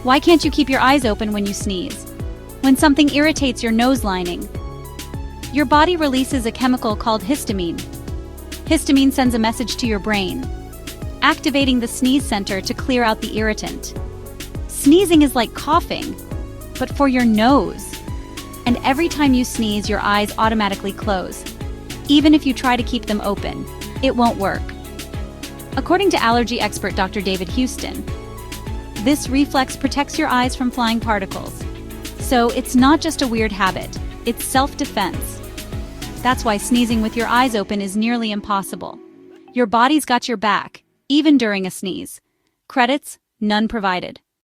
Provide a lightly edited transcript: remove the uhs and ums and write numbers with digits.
Why can't you keep your eyes open when you sneeze? When something irritates your nose lining, your body releases a chemical called histamine. Histamine sends a message to your brain, activating the sneeze center to clear out the irritant. Sneezing is like coughing, but for your nose. And every time you sneeze, your eyes automatically close. Even if you try to keep them open, it won't work. According to allergy expert Dr. David Houston, this reflex protects your eyes from flying particles. So it's not just a weird habit, it's self-defense. That's why sneezing with your eyes open is nearly impossible. Your body's got your back, even during a sneeze. Credits, none provided.